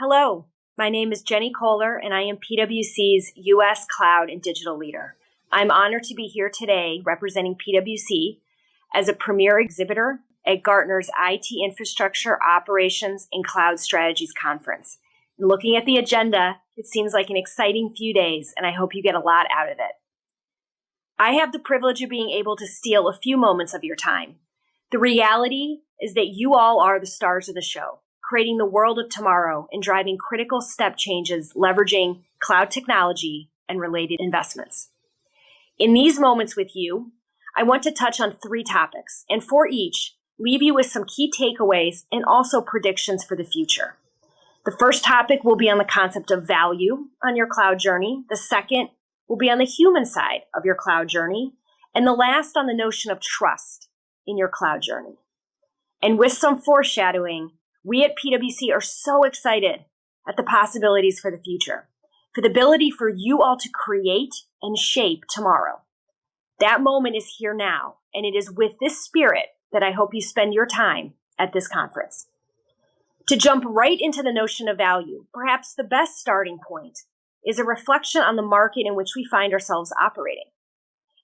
Hello, my name is Jenny Koehler, and I am PwC's U.S. Cloud and Digital Leader. I'm honored to be here today representing PwC as a premier exhibitor at Gartner's IT Infrastructure Operations and Cloud Strategies Conference. And looking at the agenda, it seems like an exciting few days, and I hope you get a lot out of it. I have the privilege of being able to steal a few moments of your time. The reality is that you all are the stars of the show, creating the world of tomorrow and driving critical step changes, leveraging cloud technology and related investments. In these moments with you, I want to touch on 3 topics, and for each, leave you with some key takeaways and also predictions for the future. The first topic will be on the concept of value on your cloud journey. The second will be on the human side of your cloud journey. And the last on the notion of trust in your cloud journey. And with some foreshadowing, we at PwC are so excited at the possibilities for the future, for the ability for you all to create and shape tomorrow. That moment is here now, and it is with this spirit that I hope you spend your time at this conference. To jump right into the notion of value, perhaps the best starting point is a reflection on the market in which we find ourselves operating.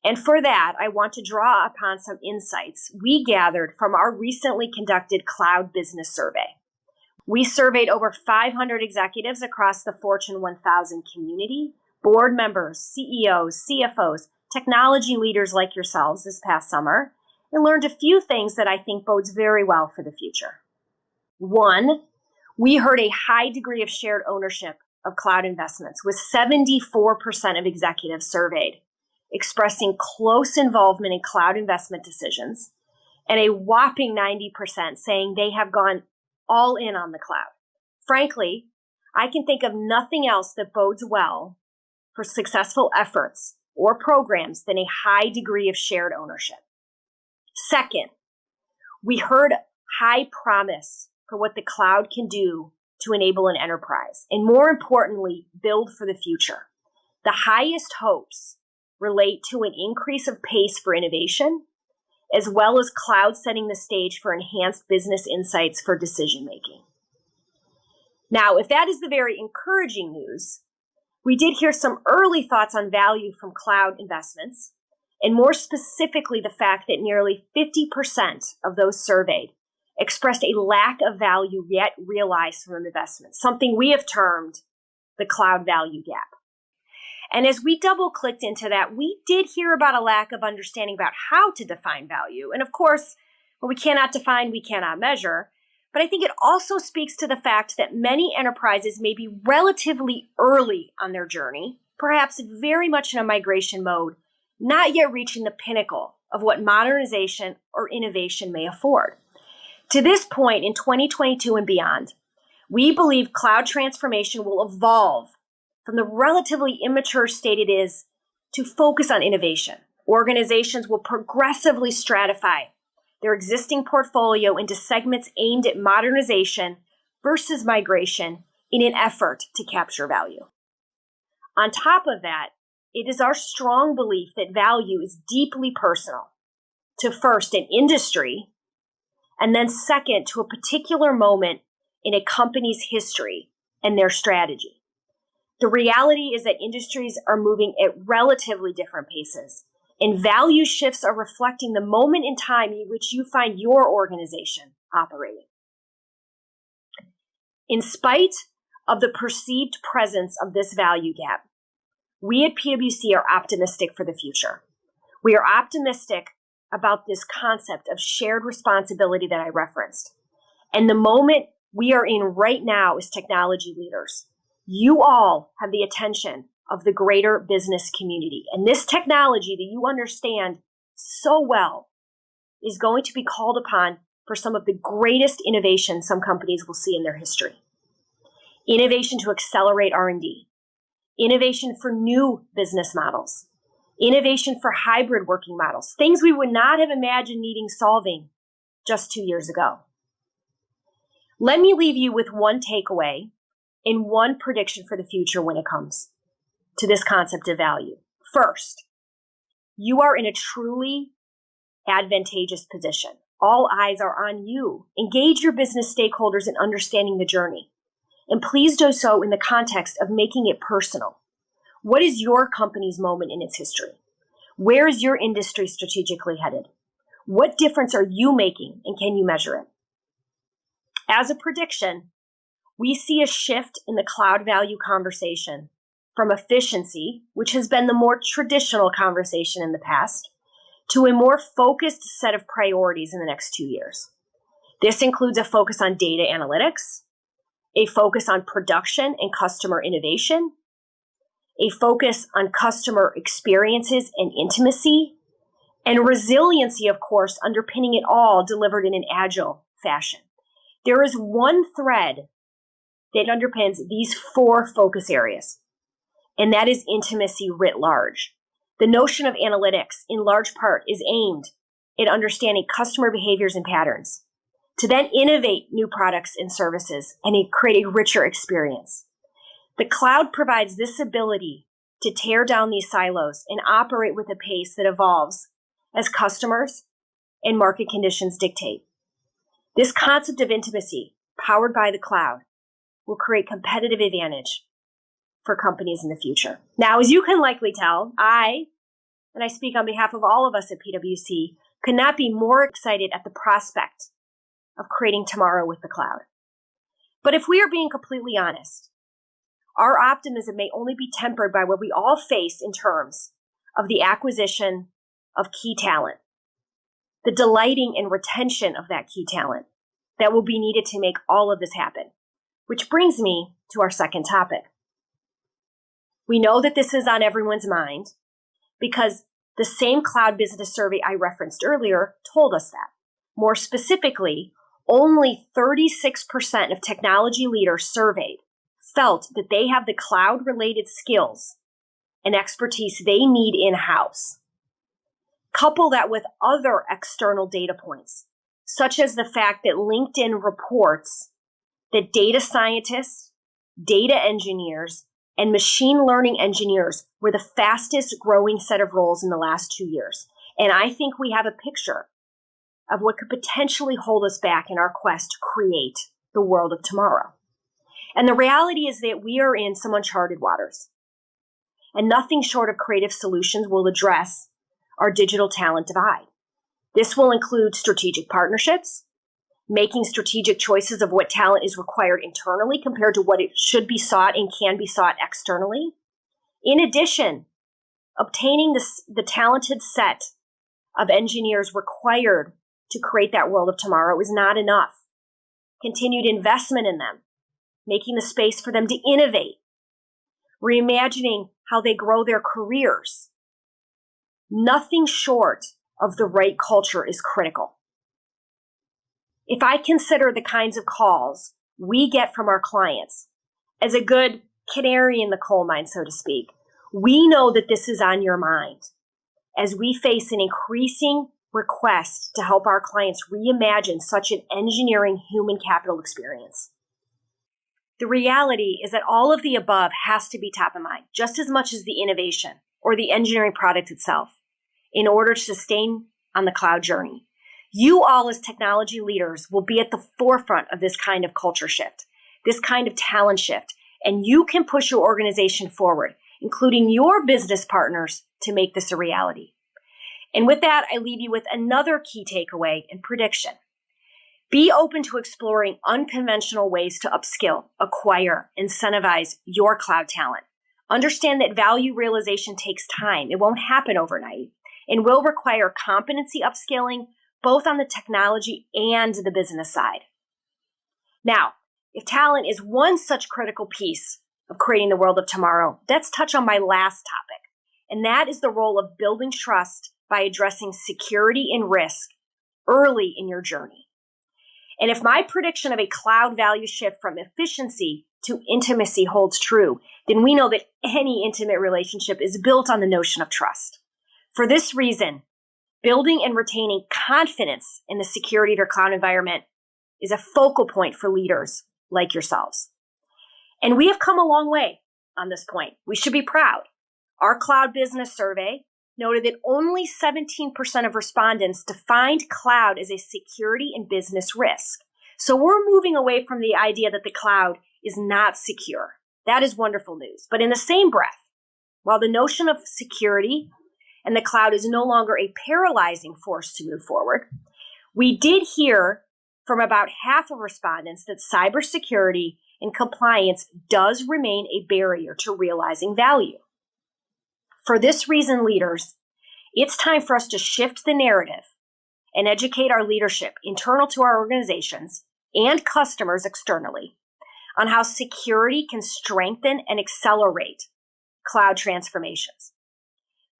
And for that, I want to draw upon some insights we gathered from our recently conducted cloud business survey. We surveyed over 500 executives across the Fortune 1000 community, board members, CEOs, CFOs, technology leaders like yourselves this past summer, and learned a few things that I think bodes very well for the future. 1, we heard a high degree of shared ownership of cloud investments, with 74% of executives surveyed expressing close involvement in cloud investment decisions, and a whopping 90% saying they have gone all in on the cloud. Frankly, I can think of nothing else that bodes well for successful efforts or programs than a high degree of shared ownership. Second, we heard high promise for what the cloud can do to enable an enterprise, and more importantly, build for the future. The highest hopes relate to an increase of pace for innovation, as well as cloud setting the stage for enhanced business insights for decision making. Now, if that is the very encouraging news, we did hear some early thoughts on value from cloud investments, and more specifically, the fact that nearly 50% of those surveyed expressed a lack of value yet realized from investments, something we have termed the cloud value gap. And as we double clicked into that, we did hear about a lack of understanding about how to define value. And of course, what we cannot define, we cannot measure. But I think it also speaks to the fact that many enterprises may be relatively early on their journey, perhaps very much in a migration mode, not yet reaching the pinnacle of what modernization or innovation may afford. To this point in 2022 and beyond, we believe cloud transformation will evolve from the relatively immature state it is to focus on innovation. Organizations will progressively stratify their existing portfolio into segments aimed at modernization versus migration in an effort to capture value. On top of that, it is our strong belief that value is deeply personal to first an industry, and then second to a particular moment in a company's history and their strategy. The reality is that industries are moving at relatively different paces, and value shifts are reflecting the moment in time in which you find your organization operating. In spite of the perceived presence of this value gap, we at PwC are optimistic for the future. We are optimistic about this concept of shared responsibility that I referenced. And the moment we are in right now as technology leaders, you all have the attention of the greater business community. And this technology that you understand so well is going to be called upon for some of the greatest innovation some companies will see in their history. Innovation to accelerate R&D, innovation for new business models, innovation for hybrid working models, things we would not have imagined needing solving just 2 years ago. Let me leave you with one takeaway and one prediction for the future when it comes to this concept of value. First, you are in a truly advantageous position. All eyes are on you. Engage your business stakeholders in understanding the journey. And please do so in the context of making it personal. What is your company's moment in its history? Where is your industry strategically headed? What difference are you making, and can you measure it? As a prediction, we see a shift in the cloud value conversation from efficiency, which has been the more traditional conversation in the past, to a more focused set of priorities in the next 2 years. This includes a focus on data analytics, a focus on production and customer innovation, a focus on customer experiences and intimacy, and resiliency, of course, underpinning it all delivered in an agile fashion. There is one thread that underpins these 4 focus areas, and that is intimacy writ large. The notion of analytics, in large part, is aimed at understanding customer behaviors and patterns, to then innovate new products and services and create a richer experience. The cloud provides this ability to tear down these silos and operate with a pace that evolves as customers and market conditions dictate. This concept of intimacy, powered by the cloud, will create competitive advantage for companies in the future. Now, as you can likely tell, and I speak on behalf of all of us at PwC, could not be more excited at the prospect of creating tomorrow with the cloud. But if we are being completely honest, our optimism may only be tempered by what we all face in terms of the acquisition of key talent, the delighting and retention of that key talent that will be needed to make all of this happen. Which brings me to our second topic. We know that this is on everyone's mind because the same cloud business survey I referenced earlier told us that. More specifically, only 36% of technology leaders surveyed felt that they have the cloud-related skills and expertise they need in-house. Couple that with other external data points, such as the fact that LinkedIn reports that data scientists, data engineers, and machine learning engineers were the fastest growing set of roles in the last 2 years. And I think we have a picture of what could potentially hold us back in our quest to create the world of tomorrow. And the reality is that we are in some uncharted waters. And nothing short of creative solutions will address our digital talent divide. This will include strategic partnerships, making strategic choices of what talent is required internally compared to what it should be sought and can be sought externally. In addition, obtaining the talented set of engineers required to create that world of tomorrow is not enough. Continued investment in them, making the space for them to innovate, reimagining how they grow their careers. Nothing short of the right culture is critical. If I consider the kinds of calls we get from our clients as a good canary in the coal mine, so to speak, we know that this is on your mind as we face an increasing request to help our clients reimagine such an engineering human capital experience. The reality is that all of the above has to be top of mind, just as much as the innovation or the engineering product itself, in order to sustain on the cloud journey. You all as technology leaders will be at the forefront of this kind of culture shift, this kind of talent shift, and you can push your organization forward, including your business partners, to make this a reality. And with that, I leave you with another key takeaway and prediction. Be open to exploring unconventional ways to upskill, acquire, incentivize your cloud talent. Understand that value realization takes time. It won't happen overnight and will require competency upskilling both on the technology and the business side. Now, if talent is one such critical piece of creating the world of tomorrow, let's touch on my last topic, and that is the role of building trust by addressing security and risk early in your journey. And if my prediction of a cloud value shift from efficiency to intimacy holds true, then we know that any intimate relationship is built on the notion of trust. For this reason, building and retaining confidence in the security of your cloud environment is a focal point for leaders like yourselves. And we have come a long way on this point. We should be proud. Our cloud business survey noted that only 17% of respondents defined cloud as a security and business risk. So we're moving away from the idea that the cloud is not secure. That is wonderful news. But in the same breath, while the notion of security and the cloud is no longer a paralyzing force to move forward, we did hear from about half of respondents that cybersecurity and compliance does remain a barrier to realizing value. For this reason, leaders, it's time for us to shift the narrative and educate our leadership internal to our organizations and customers externally on how security can strengthen and accelerate cloud transformations.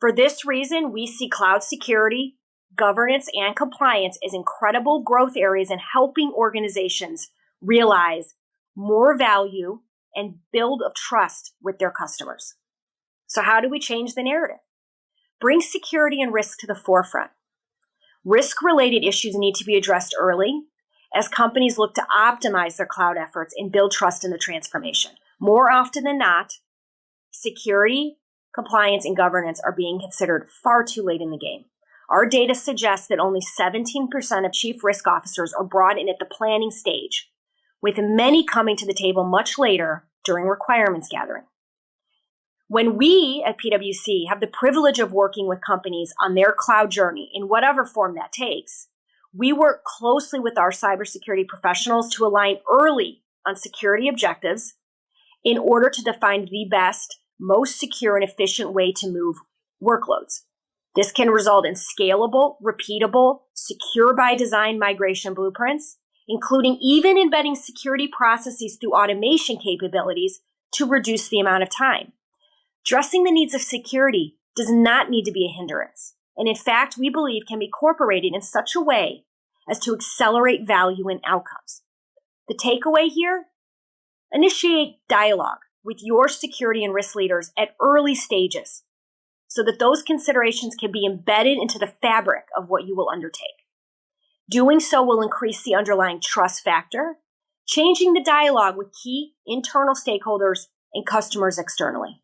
For this reason, we see cloud security, governance, and compliance as incredible growth areas in helping organizations realize more value and build of trust with their customers. So how do we change the narrative? Bring security and risk to the forefront. Risk-related issues need to be addressed early as companies look to optimize their cloud efforts and build trust in the transformation. More often than not, security, compliance, and governance are being considered far too late in the game. Our data suggests that only 17% of chief risk officers are brought in at the planning stage, with many coming to the table much later during requirements gathering. When we at PwC have the privilege of working with companies on their cloud journey in whatever form that takes, we work closely with our cybersecurity professionals to align early on security objectives in order to define the best, most secure and efficient way to move workloads. This can result in scalable, repeatable, secure by design migration blueprints, including even embedding security processes through automation capabilities to reduce the amount of time. Addressing the needs of security does not need to be a hindrance, and in fact, we believe can be incorporated in such a way as to accelerate value and outcomes. The takeaway here? Initiate dialogue with your security and risk leaders at early stages so that those considerations can be embedded into the fabric of what you will undertake. Doing so will increase the underlying trust factor, changing the dialogue with key internal stakeholders and customers externally.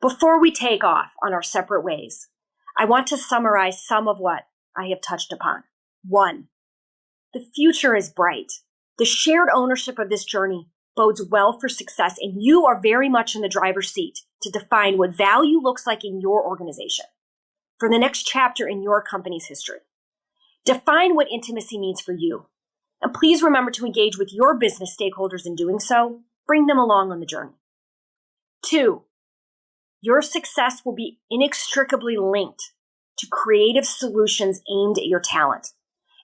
Before we take off on our separate ways, I want to summarize some of what I have touched upon. 1, the future is bright. The shared ownership of this journey bodes well for success, and you are very much in the driver's seat to define what value looks like in your organization for the next chapter in your company's history. Define what intimacy means for you, and please remember to engage with your business stakeholders in doing so. Bring them along on the journey. 2, your success will be inextricably linked to creative solutions aimed at your talent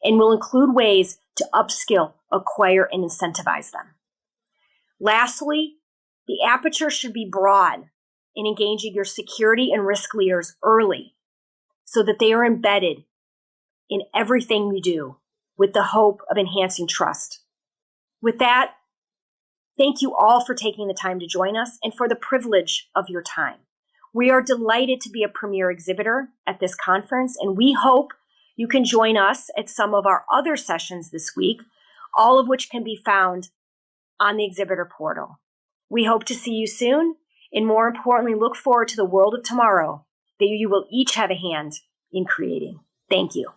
and will include ways to upskill, acquire, and incentivize them. Lastly, the aperture should be broad in engaging your security and risk leaders early so that they are embedded in everything you do with the hope of enhancing trust. With that, thank you all for taking the time to join us and for the privilege of your time. We are delighted to be a premier exhibitor at this conference, and we hope you can join us at some of our other sessions this week, all of which can be found on the exhibitor portal. We hope to see you soon, and more importantly, look forward to the world of tomorrow that you will each have a hand in creating. Thank you.